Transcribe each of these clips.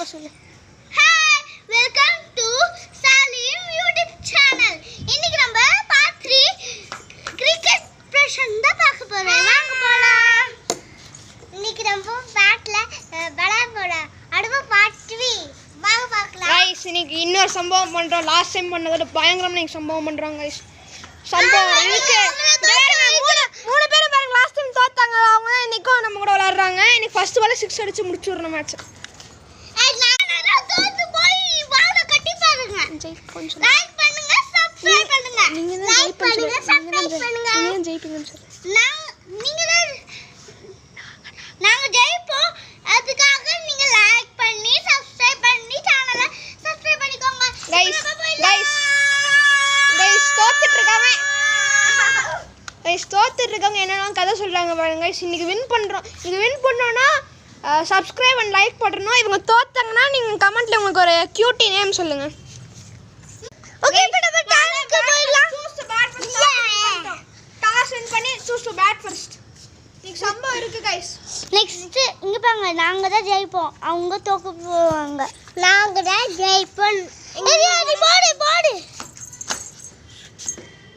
இப்போ சொல்லு. Hi, welcome to Salim YouTube channel. இன்னைக்கு நம்ம பார்ட் 3 கிரிக்கெட் பிரஷன் தான் பார்க்க போறோம். வாங்க போலாம். இன்னைக்கு நம்ம பேட்ல விளையாட போறோம். அடுத்த பார்ட் 3 வாங்க பார்க்கலாம். गाइस இன்னைக்கு இன்னொரு சம்பவம் பண்றோம். லாஸ்ட் டைம் பண்ணதோட பயங்கரமான இன்னைக்கு சம்பவம் பண்றோம் गाइस. சம்பவம் இருக்கு. மூணு பேரும் பாருங்க லாஸ்ட் டைம் தோத்தாங்க. அவங்க தான் இன்னைக்கும் நம்ம கூட விளையாடுறாங்க. இன்னைக்கு ஃபர்ஸ்ட் பால்ல 6 அடிச்சு முடிச்சிரணும் மேட்ச். நான் தோத்து போய் பால கட்டி பாருங்க. கொஞ்சம் லைக் பண்ணுங்க, சப்ஸ்கிரைப் பண்ணுங்க. நீங்க தான் லைக் பண்ணுங்க, சப்ஸ்கிரைப் பண்ணுங்க. நீங்க தான் ஜெயிப்பீங்கன்னு சொல்லு. நாங்க ஜெயிப்போம். அதுக்காக நீங்க லைக் பண்ணி சப்ஸ்கிரைப் பண்ணி சேனலை சப்ஸ்கிரைப் பண்ணிக்கோங்க. गाइस தோத்துட்டு இருக்காங்க என்னன்னா கதை சொல்றாங்க பாருங்க गाइस. இன்னைக்கு வின் பண்றோம். இன்னைக்கு வின் பண்ணோம்னா சப்ஸ்கிரைப் அண்ட் லைக் பண்ணணும். இவங்க தோத்தாங்கன்னா நீங்க கமெண்ட்ல உங்களுக்கு ஒரு கியூட்டி நேம் சொல்லுங்க. ஓகே, இப்போ நம்ம டாஸ்க்கு போயிடலாம். டாஸ் வின் பண்ணி சூஸ் டு பேட் ஃபர்ஸ்ட். இன்னைக்கு சம்பவம் இருக்கு गाइस. நெக்ஸ்ட் இங்க பாருங்க, நாங்க தான் ஜெயிப்போம். அவங்க தோக்க போவாங்க. நாங்க தான் ஜெயிப்போம். ஏய் போடு போடு.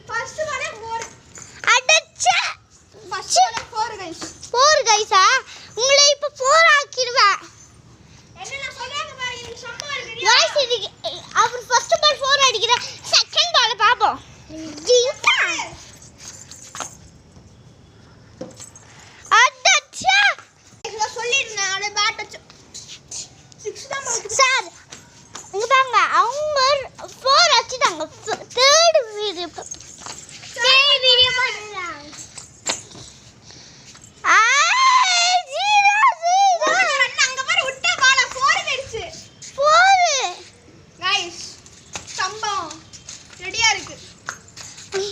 ஃபர்ஸ்ட் பாலே 4. அடச்சே. ஃபர்ஸ்ட் பாலே 4 गाइस. 4 கைஸா? உங்களை இப்ப 4 ஆக்கிடுவேன். என்னன்னா சொல்றாங்க பாருங்க இன்னைக்கு சம்பவம் இருக்கு. गाइस இது அவர் ஃபர்ஸ்ட் பால் 4 அடிக்கிற. செகண்ட் பால் பாப்போம். ஜிங்கா. அடச்சே. இத சொல்லிருந்தேன். அத பேட் வச்சு 6 தான் போகுது. சார் இங்க பாருங்க, அவங்க 4 அடிச்சிட்டாங்க. தேர்ட் வீடியோ போடுறாங்க. அங்க பாரு விட்ட பால 4 அடிச்சு. 4 गाइस சம்பவம் ரெடியா இருக்கு.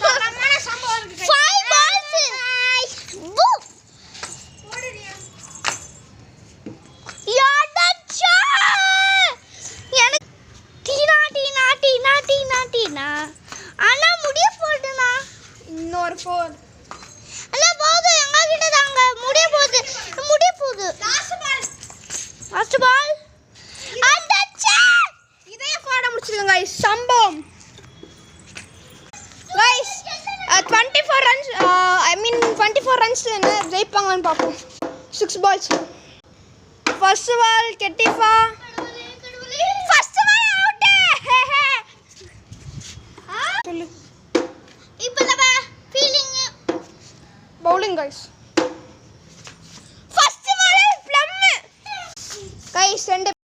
தரமான சம்பவம் இருக்கு. 5 பால்ஸ். பூ போடுறியா? யாடச்சா. எனக்கு டீனா அண்ணா முடிய போடுனா. இன்னொரு 4. அண்ணா போதும், எங்க கிட்ட தாங்க முடிய போகுது. Last ball. Last ball. அடச்சா. இதையே போட முடிச்சிருங்க गाइस. சம்பவம் guys 24 runs I mean 24 runs என்ன ஜெயிப்பாங்கன்னு பாப்போம். 6 பால்ஸ். First ball கெட்டிஃபா